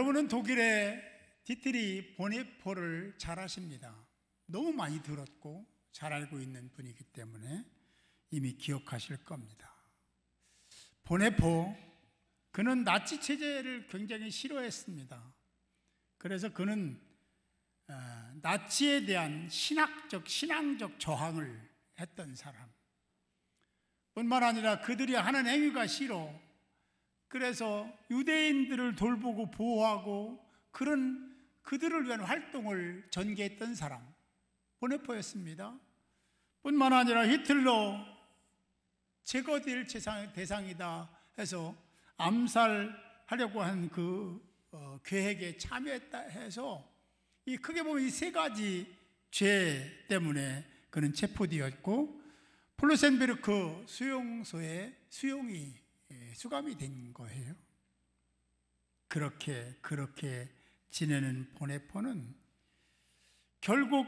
여러분은 독일의 디트리 보네포를 잘 아십니다. 너무 많이 들었고 잘 알고 있는 분이기 때문에 이미 기억하실 겁니다. 보네포, 그는 나치 체제를 굉장히 싫어했습니다. 그래서 그는 나치에 대한 신앙적 저항을 했던 사람 뿐만 아니라 그들이 하는 행위가 싫어, 그래서 유대인들을 돌보고 보호하고 그런 그들을 위한 활동을 전개했던 사람, 보네포였습니다. 뿐만 아니라 히틀러 제거될 대상이다 해서 암살하려고 한 그 계획에 참여했다 해서 이 크게 보면 이 세 가지 죄 때문에 그는 체포되었고 폴로센베르크 수용소에 수감이 된 거예요. 그렇게 지내는 보네포는 결국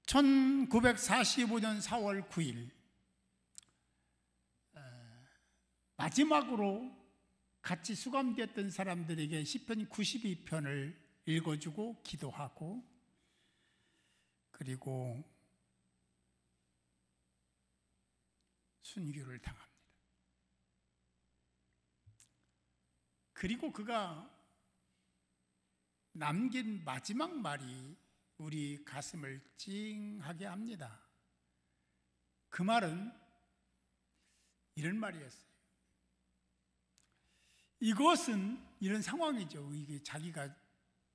1945년 4월 9일 마지막으로 같이 수감되었던 사람들에게 시편 92편을 읽어주고 기도하고, 그리고 순교를 당합니다. 그리고 그가 남긴 마지막 말이 우리 가슴을 찡하게 합니다. 그 말은 이런 말이었어요. 이것은, 이런 상황이죠. 이게 자기가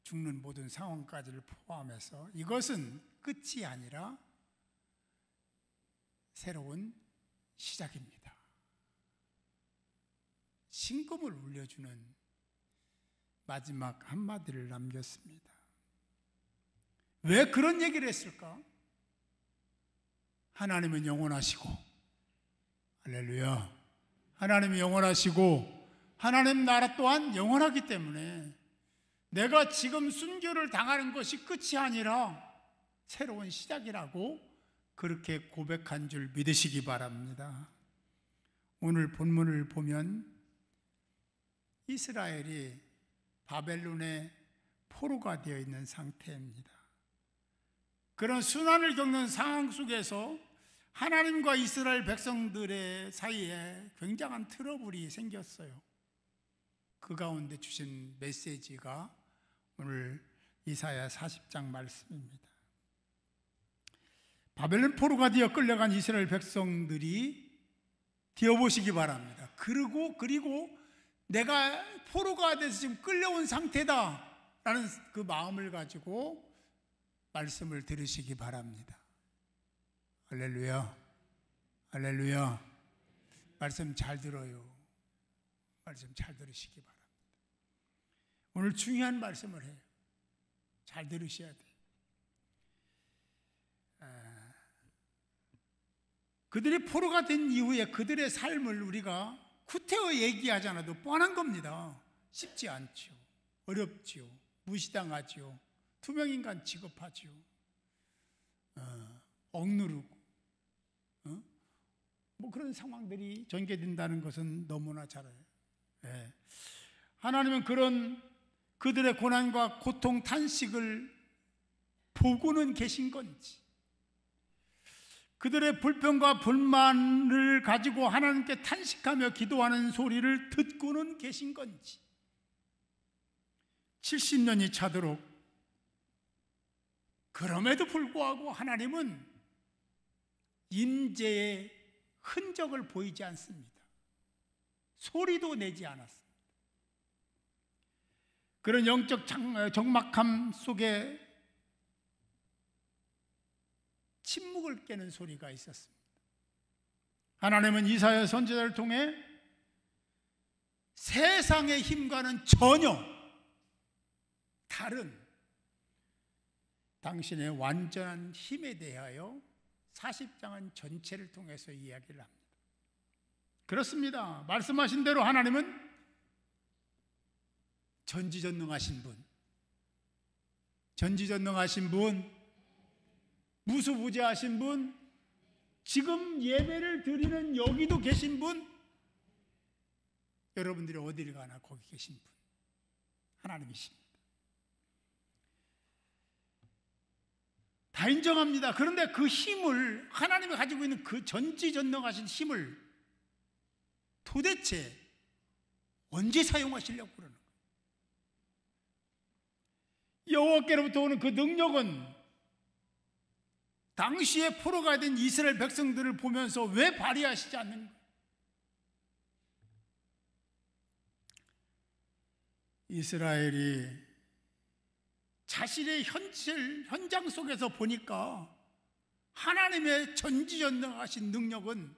죽는 모든 상황까지를 포함해서 이것은 끝이 아니라 새로운 시작입니다. 신금을 울려주는 마지막 한마디를 남겼습니다. 왜 그런 얘기를 했을까? 하나님은 영원하시고, 할렐루야, 하나님은 영원하시고 하나님 나라 또한 영원하기 때문에 내가 지금 순교를 당하는 것이 끝이 아니라 새로운 시작이라고 그렇게 고백한 줄 믿으시기 바랍니다. 오늘 본문을 보면 이스라엘이 바벨론의 포로가 되어 있는 상태입니다. 그런 순환을 겪는 상황 속에서 하나님과 이스라엘 백성들의 사이에 굉장한 트러블이 생겼어요. 그 가운데 주신 메시지가 오늘 이사야 40장 말씀입니다. 바벨론 포로가 되어 끌려간 이스라엘 백성들이 되어보시기 바랍니다. 그리고 내가 포로가 돼서 지금 끌려온 상태다라는 그 마음을 가지고 말씀을 들으시기 바랍니다. 할렐루야, 할렐루야. 말씀 잘 들어요. 말씀 잘 들으시기 바랍니다. 오늘 중요한 말씀을 해요. 잘 들으셔야 돼요. 그들이 포로가 된 이후에 그들의 삶을 우리가 구태여 얘기하지 않아도 뻔한 겁니다. 쉽지 않죠. 어렵죠. 무시당하죠. 투명인간 취급하죠. 억누르고 뭐 그런 상황들이 전개된다는 것은 너무나 잘 알아요. 네. 하나님은 그런 그들의 고난과 고통, 탄식을 보고는 계신 건지, 그들의 불평과 불만을 가지고 하나님께 탄식하며 기도하는 소리를 듣고는 계신 건지, 70년이 차도록 그럼에도 불구하고 하나님은 임재의 흔적을 보이지 않습니다. 소리도 내지 않았습니다. 그런 영적 적막함 속에 침묵을 깨는 소리가 있었습니다. 하나님은 이사야 선지자를 통해 세상의 힘과는 전혀 다른 당신의 완전한 힘에 대하여 40장은 전체를 통해서 이야기를 합니다. 그렇습니다. 말씀하신 대로 하나님은 전지전능하신 분, 전지전능하신 분, 무수부재하신 분, 지금 예배를 드리는 여기도 계신 분, 여러분들이 어디를 가나 거기 계신 분, 하나님이십니다. 다 인정합니다. 그런데 그 힘을, 하나님이 가지고 있는 그 전지전능하신 힘을 도대체 언제 사용하시려고 그러는 거예요? 여호와께로부터 오는 그 능력은 당시에 포로가 된 이스라엘 백성들을 보면서 왜 발휘하시지 않는 거예요? 이스라엘이 자신의 현장 속에서 보니까 하나님의 전지전능하신 능력은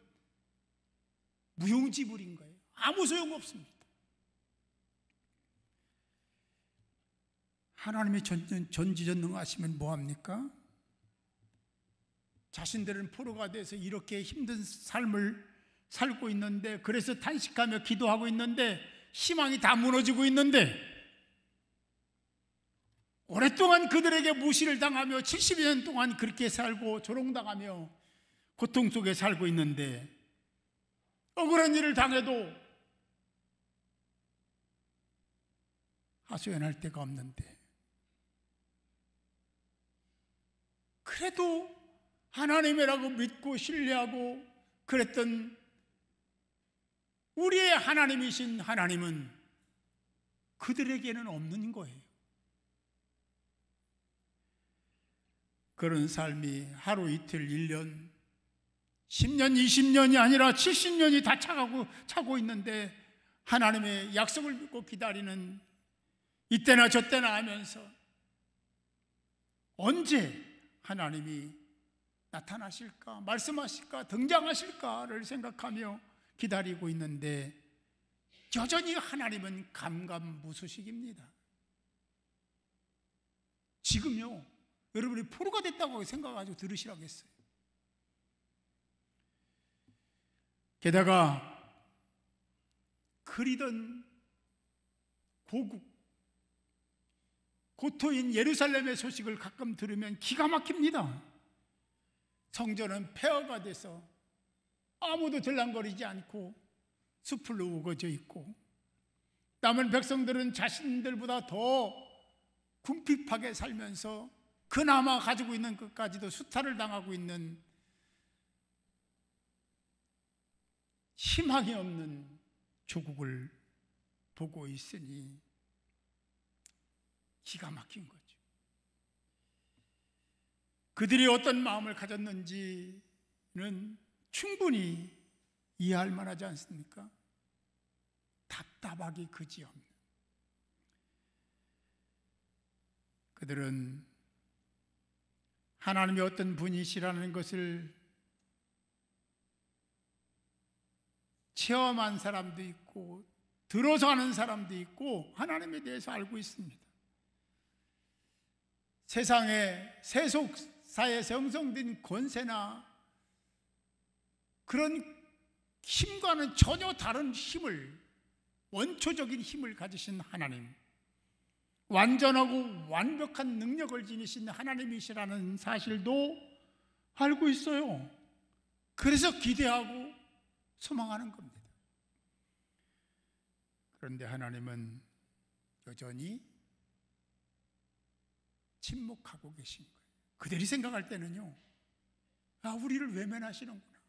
무용지물인 거예요. 아무 소용없습니다. 하나님의 전지전능하시면 뭐합니까? 자신들은 포로가 돼서 이렇게 힘든 삶을 살고 있는데, 그래서 탄식하며 기도하고 있는데, 희망이 다 무너지고 있는데, 오랫동안 그들에게 무시를 당하며 70여 년 동안 그렇게 살고 조롱당하며 고통 속에 살고 있는데, 억울한 일을 당해도 하소연할 데가 없는데, 그래도 하나님이라고 믿고 신뢰하고 그랬던 우리의 하나님이신 하나님은 그들에게는 없는 거예요. 그런 삶이 하루 이틀 1년 10년 20년이 아니라 70년이 다 차고 있는데, 하나님의 약속을 믿고 기다리는 이때나 저때나 하면서 언제 하나님이 나타나실까, 말씀하실까, 등장하실까를 생각하며 기다리고 있는데, 여전히 하나님은 감감무소식입니다. 지금요, 여러분이 포로가 됐다고 생각하고 들으시라고 했어요. 게다가 그리던 고국 고토인 예루살렘의 소식을 가끔 들으면 기가 막힙니다. 성전은 폐허가 돼서 아무도 들락거리지 않고 숲으로 우거져 있고, 남은 백성들은 자신들보다 더 궁핍하게 살면서 그나마 가지고 있는 것까지도 수탈을 당하고 있는 희망이 없는 조국을 보고 있으니 기가 막힌 거죠. 그들이 어떤 마음을 가졌는지는 충분히 이해할 만하지 않습니까? 답답하기 그지없는. 그들은 하나님이 어떤 분이시라는 것을 체험한 사람도 있고 들어서 아는 사람도 있고 하나님에 대해서 알고 있습니다. 세상에 세속사에 형성된 권세나 그런 힘과는 전혀 다른 힘을, 원초적인 힘을 가지신 하나님, 완전하고 완벽한 능력을 지니신 하나님이시라는 사실도 알고 있어요. 그래서 기대하고 소망하는 겁니다. 그런데 하나님은 여전히 침묵하고 계신 거예요. 그들이 생각할 때는요, 아, 우리를 외면하시는구나,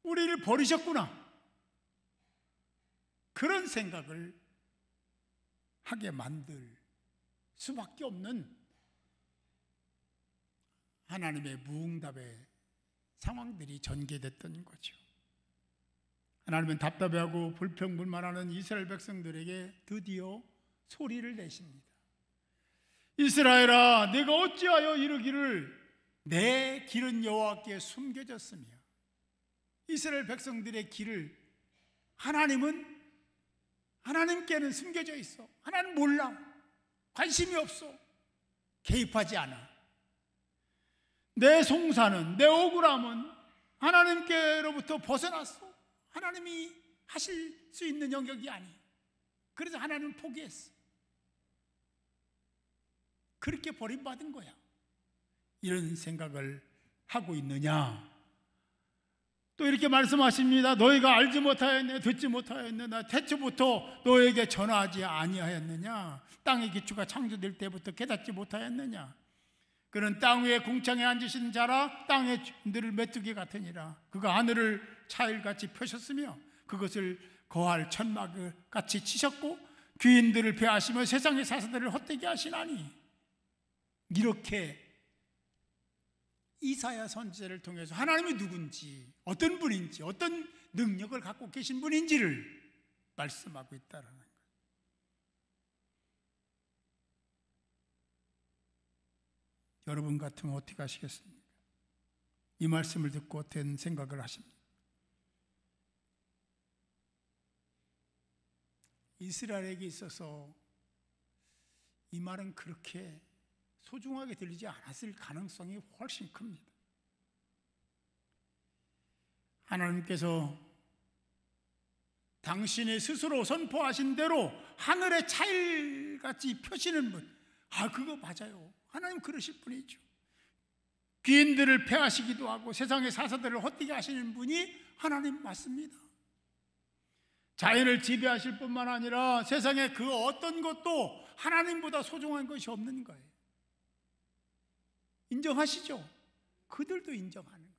우리를 버리셨구나, 그런 생각을 하게 만들 수밖에 없는 하나님의 무응답의 상황들이 전개됐던 거죠. 하나님은 답답해하고 불평불만하는 이스라엘 백성들에게 드디어 소리를 내십니다. 이스라엘아, 내가 어찌하여 이르기를 내 길은 여호와께 숨겨졌으며. 이스라엘 백성들의 길을 하나님께는 숨겨져 있어. 하나님 몰라, 관심이 없어, 개입하지 않아. 내 송사는, 내 억울함은 하나님께로부터 벗어났어. 하나님이 하실 수 있는 영역이 아니에요. 그래서 하나님은 포기했어. 그렇게 버림받은 거야. 이런 생각을 하고 있느냐? 또 이렇게 말씀하십니다. 너희가 알지 못하였느냐 듣지 못하였느냐 태초부터 너에게 전하지 아니하였느냐 땅의 기초가 창조될 때부터 깨닫지 못하였느냐 그는 땅 위에 궁창에 앉으신 자라 땅의 늘 메뚜기 같으니라 그가 하늘을 차일같이 펴셨으며 그것을 거할 천막을 같이 치셨고 귀인들을 배하시며 세상의 사사들을 헛되게 하시나니 이렇게 이사야 선지자를 통해서 하나님이 누군지 어떤 분인지 어떤 능력을 갖고 계신 분인지를 말씀하고 있다는 거예요. 여러분 같으면 어떻게 하시겠습니까? 이 말씀을 듣고 어떤 생각을 하십니까? 이스라엘에게 있어서 이 말은 그렇게 소중하게 들리지 않았을 가능성이 훨씬 큽니다. 하나님께서 당신이 스스로 선포하신 대로 하늘의 차일같이 펴시는 분, 그거 맞아요. 하나님 그러실 분이죠. 귀인들을 폐하시기도 하고 세상의 사사들을 헛되게 하시는 분이 하나님 맞습니다. 자연을 지배하실 뿐만 아니라 세상에 그 어떤 것도 하나님보다 소중한 것이 없는 거예요. 인정하시죠? 그들도 인정하는 거예요.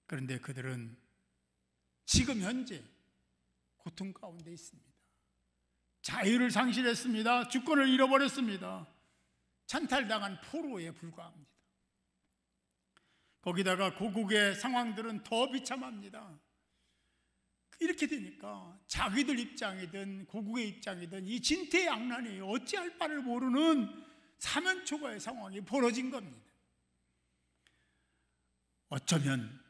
그런데 그들은 지금 현재 고통 가운데 있습니다. 자유를 상실했습니다. 주권을 잃어버렸습니다. 찬탈당한 포로에 불과합니다. 거기다가 고국의 상황들은 더 비참합니다. 이렇게 되니까 자기들 입장이든 고국의 입장이든 이 진퇴양난이 어찌할 바를 모르는 사면초가의 상황이 벌어진 겁니다. 어쩌면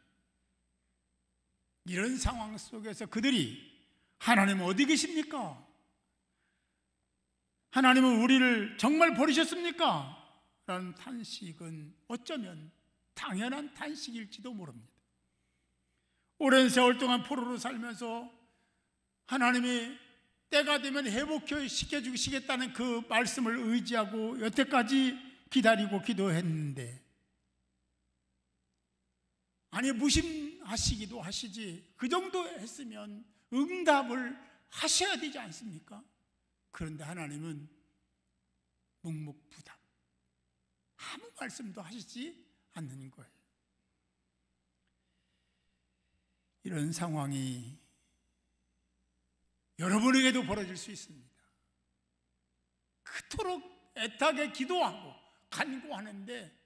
이런 상황 속에서 그들이 하나님 어디 계십니까? 하나님은 우리를 정말 버리셨습니까? 라는 탄식은 어쩌면 당연한 탄식일지도 모릅니다. 오랜 세월 동안 포로로 살면서 하나님이 때가 되면 회복시켜 주시겠다는 그 말씀을 의지하고 여태까지 기다리고 기도했는데, 아니 무심하시기도 하시지 그 정도 했으면 응답을 하셔야 되지 않습니까? 그런데 하나님은 묵묵부답, 아무 말씀도 하시지 않는 거예요. 이런 상황이 여러분에게도 벌어질 수 있습니다. 그토록 애타게 기도하고 간구하는데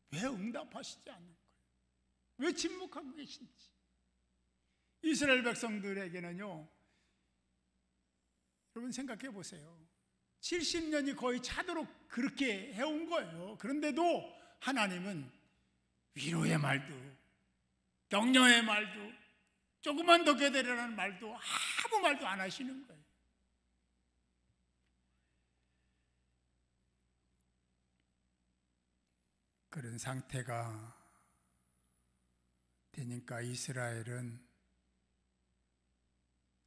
왜 응답하시지 않는 거예요? 왜 침묵하고 계신지. 이스라엘 백성들에게는요, 여러분 생각해 보세요. 70년이 거의 차도록 그렇게 해온 거예요. 그런데도 하나님은 위로의 말도 격려의 말도 조금만 더 기다리라는 말도 아무 말도 안 하시는 거예요. 그런 상태가 되니까 이스라엘은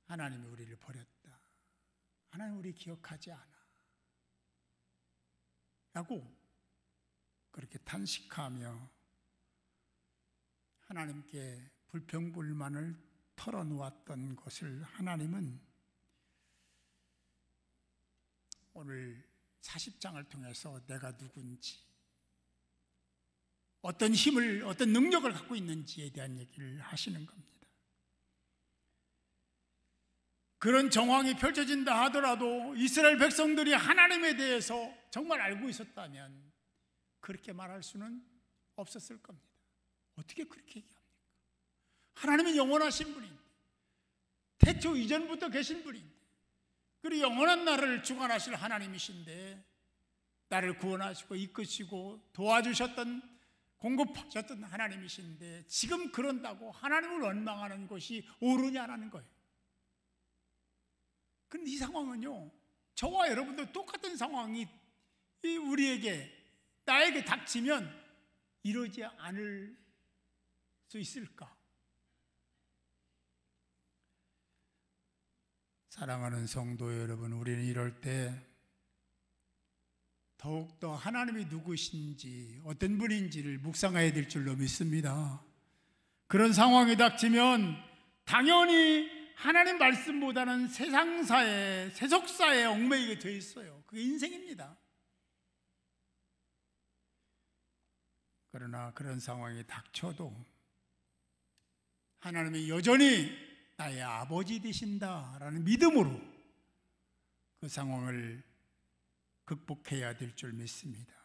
하나님이 우리를 버렸다, 하나님 우리 기억하지 않아 라고 그렇게 탄식하며 하나님께 불평불만을 털어놓았던 것을 하나님은 오늘 40장을 통해서 내가 누군지, 어떤 힘을, 어떤 능력을 갖고 있는지에 대한 얘기를 하시는 겁니다. 그런 정황이 펼쳐진다 하더라도 이스라엘 백성들이 하나님에 대해서 정말 알고 있었다면 그렇게 말할 수는 없었을 겁니다. 어떻게 그렇게 얘기합니까? 하나님은 영원하신 분인데, 태초 이전부터 계신 분인데, 그리고 영원한 나를 주관하실 하나님이신데 나를 구원하시고 이끄시고 도와주셨던, 공급하셨던 하나님이신데 지금 그런다고 하나님을 원망하는 것이 옳으냐라는 거예요. 그런데 이 상황은요, 저와 여러분도 똑같은 상황이 우리에게, 나에게 닥치면 이러지 않을 수 있을까? 사랑하는 성도 여러분, 우리는 이럴 때 더욱더 하나님이 누구신지, 어떤 분인지를 묵상해야 될 줄로 믿습니다. 그런 상황이 닥치면 당연히 하나님 말씀보다는 세상사에, 세속사에 얽매이게 돼 있어요. 그게 인생입니다. 그러나 그런 상황이 닥쳐도 하나님이 여전히 나의 아버지 되신다라는 믿음으로 그 상황을 극복해야 될 줄 믿습니다.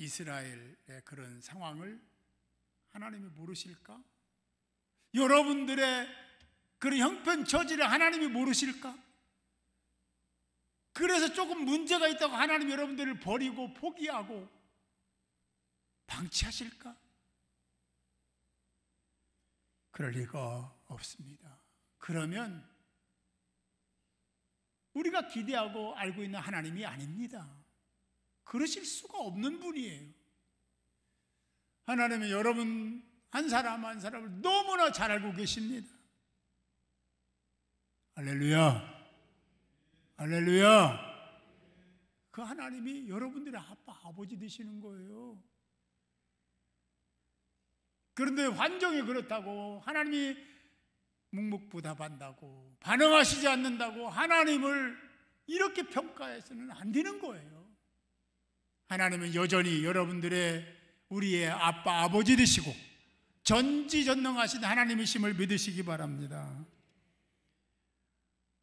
이스라엘의 그런 상황을 하나님이 모르실까? 여러분들의 그런 형편 처지를 하나님이 모르실까? 그래서 조금 문제가 있다고 하나님 여러분들을 버리고 포기하고 방치하실까? 그럴 리가 없습니다. 그러면 우리가 기대하고 알고 있는 하나님이 아닙니다. 그러실 수가 없는 분이에요. 하나님은 여러분 한 사람 한 사람을 너무나 잘 알고 계십니다. 할렐루야, 할렐루야. 그 하나님이 여러분들의 아빠, 아버지 되시는 거예요. 그런데 환경이 그렇다고 하나님이 묵묵부답한다고 반응하시지 않는다고 하나님을 이렇게 평가해서는 안 되는 거예요. 하나님은 여전히 여러분들의 우리의 아빠, 아버지 되시고 전지전능하신 하나님이심을 믿으시기 바랍니다.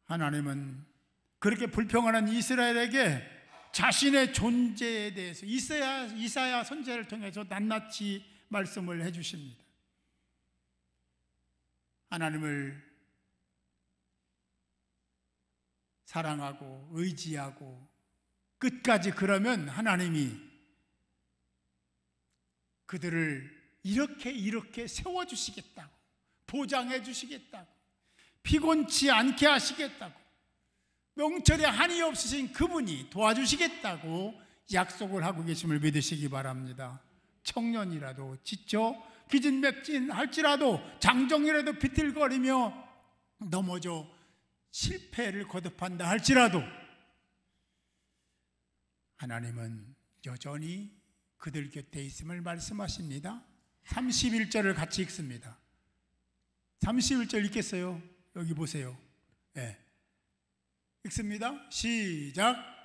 하나님은 그렇게 불평하는 이스라엘에게 자신의 존재에 대해서 이사야 선지자를 통해서 낱낱이 말씀을 해주십니다. 하나님을 사랑하고 의지하고 끝까지 그러면 하나님이 그들을 이렇게 세워주시겠다고, 보장해 주시겠다고, 피곤치 않게 하시겠다고, 명철에 한이 없으신 그분이 도와주시겠다고 약속을 하고 계심을 믿으시기 바랍니다. 청년이라도 지쳐 기진맥진 할지라도 장정이라도 비틀거리며 넘어져 실패를 거듭한다 할지라도 하나님은 여전히 그들 곁에 있음을 말씀하십니다. 31절을 같이 읽습니다. 31절 읽겠어요? 여기 보세요. 네. 읽습니다. 시작.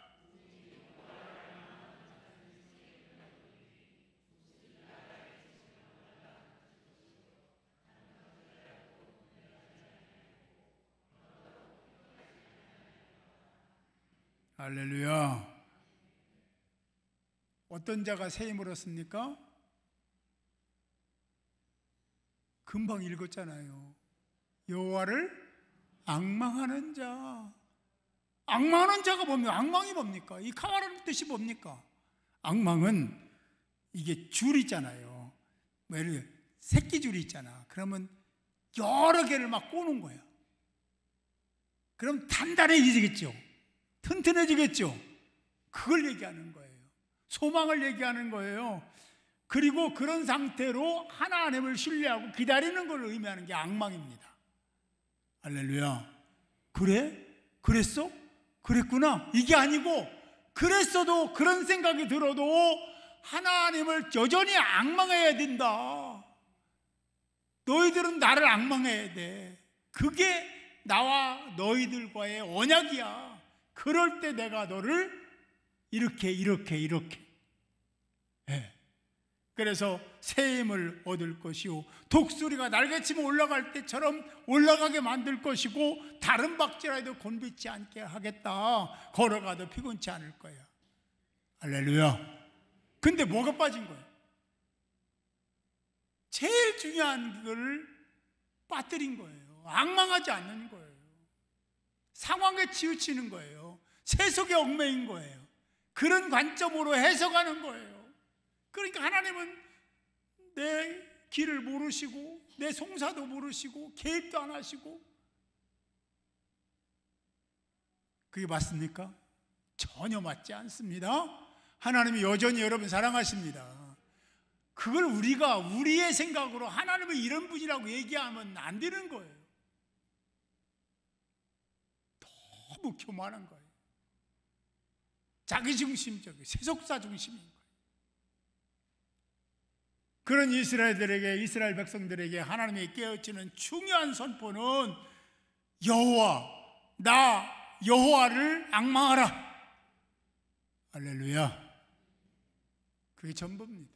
할렐루야. 어떤 자가 새 힘을 얻습니까? 금방 읽었잖아요. 여호와를 앙망하는 자. 앙망하는 자가 뭡니까? 앙망이 뭡니까? 이 카와라는 뜻이 뭡니까? 앙망은 이게 줄이잖아요. 뭐 예를 들어 새끼 줄이 있잖아. 그러면 여러 개를 막 꼬는 거야. 그럼 단단해지겠죠. 튼튼해지겠죠. 그걸 얘기하는 거예요. 소망을 얘기하는 거예요. 그리고 그런 상태로 하나님을 신뢰하고 기다리는 걸 의미하는 게 앙망입니다. 할렐루야. 그래? 그랬어? 그랬구나. 이게 아니고 그랬어도 그런 생각이 들어도 하나님을 여전히 앙망해야 된다. 너희들은 나를 앙망해야 돼. 그게 나와 너희들과의 언약이야. 그럴 때 내가 너를 이렇게 해. 그래서 새 힘을 얻을 것이요 독수리가 날개치며 올라갈 때처럼 올라가게 만들 것이고 다른 박쥐라도 곤비지 않게 하겠다. 걸어가도 피곤치 않을 거야. 할렐루야. 근데 뭐가 빠진 거야? 제일 중요한 걸 빠뜨린 거예요. 앙망하지 않는 거예요. 상황에 치우치는 거예요. 세속에 얽매인 거예요. 그런 관점으로 해석하는 거예요. 그러니까 하나님은 내 길을 모르시고 내 송사도 모르시고 계획도 안 하시고 그게 맞습니까? 전혀 맞지 않습니다. 하나님이 여전히 여러분 사랑하십니다. 그걸 우리가 우리의 생각으로 하나님은 이런 분이라고 얘기하면 안 되는 거예요. 너무 교만한 거예요. 자기중심적이고 세속사 중심인 거예요. 그런 이스라엘 백성들에게 하나님이 깨우치는 중요한 선포는 나 여호와를 앙망하라. 할렐루야. 그게 전부입니다.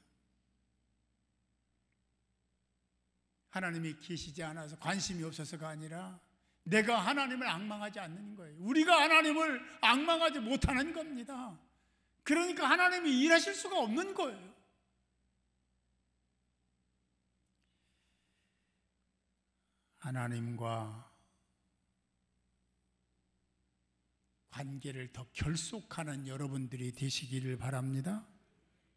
하나님이 계시지 않아서 관심이 없어서가 아니라 내가 하나님을 앙망하지 않는 거예요. 우리가 하나님을 앙망하지 못하는 겁니다. 그러니까 하나님이 일하실 수가 없는 거예요. 하나님과 관계를 더 결속하는 여러분들이 되시기를 바랍니다.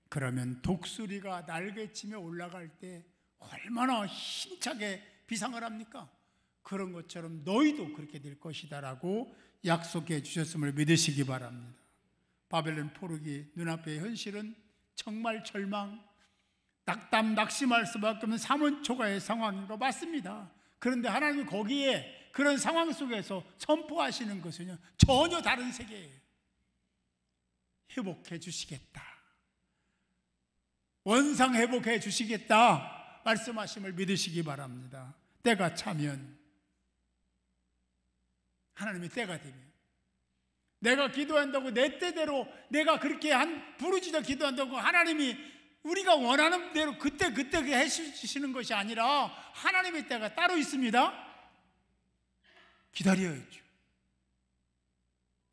그러면 독수리가 날개치며 올라갈 때 얼마나 힘차게 비상을 합니까? 그런 것처럼 너희도 그렇게 될 것이다라고 약속해 주셨음을 믿으시기 바랍니다. 바벨론 포로기 눈앞의 현실은 정말 절망, 낙심할 수밖에 없는 사문초가의 상황인 거 맞습니다. 그런데 하나님이 거기에 그런 상황 속에서 선포하시는 것은요, 전혀 다른 세계예요. 회복해 주시겠다, 원상 회복해 주시겠다 말씀하심을 믿으시기 바랍니다. 때가 차면, 하나님의 때가 되면, 내가 기도한다고 내 때대로 내가 그렇게 부르짖어 기도한다고 하나님이 우리가 원하는 대로 그때 해주시는 것이 아니라 하나님의 때가 따로 있습니다. 기다려야죠.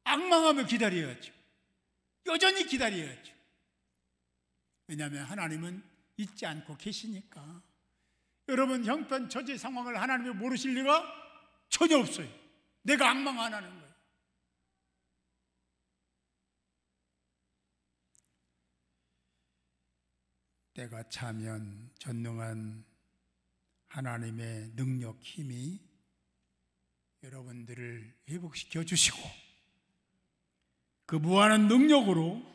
앙망하며 기다려야죠. 여전히 기다려야죠. 왜냐하면 하나님은 잊지 않고 계시니까. 여러분 형편처지 상황을 하나님이 모르실 리가 전혀 없어요. 내가 앙망 안 하는 거예요. 때가 차면 전능한 하나님의 능력, 힘이 여러분들을 회복시켜 주시고 그 무한한 능력으로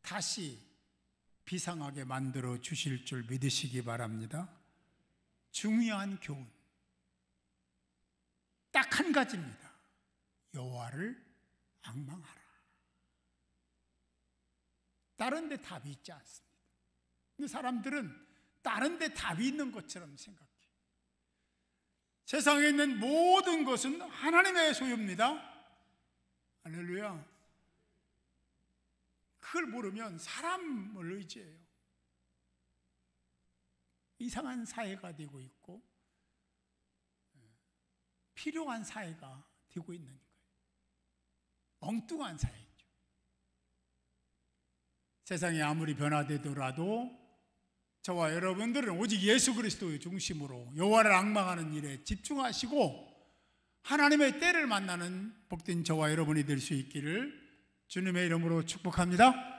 다시 비상하게 만들어 주실 줄 믿으시기 바랍니다. 중요한 교훈 딱 한 가지입니다. 여호와를 앙망하라. 다른 데 답이 있지 않습니다. 근데 사람들은 다른 데 답이 있는 것처럼 생각해요. 세상에 있는 모든 것은 하나님의 소유입니다. 할렐루야. 그걸 모르면 사람을 의지해요. 이상한 사회가 되고 있고 필요한 사회가 되고 있는 거예요. 엉뚱한 사회죠. 세상이 아무리 변화되더라도 저와 여러분들은 오직 예수 그리스도의 중심으로 여호와를 앙망하는 일에 집중하시고 하나님의 때를 만나는 복된 저와 여러분이 될 수 있기를 주님의 이름으로 축복합니다.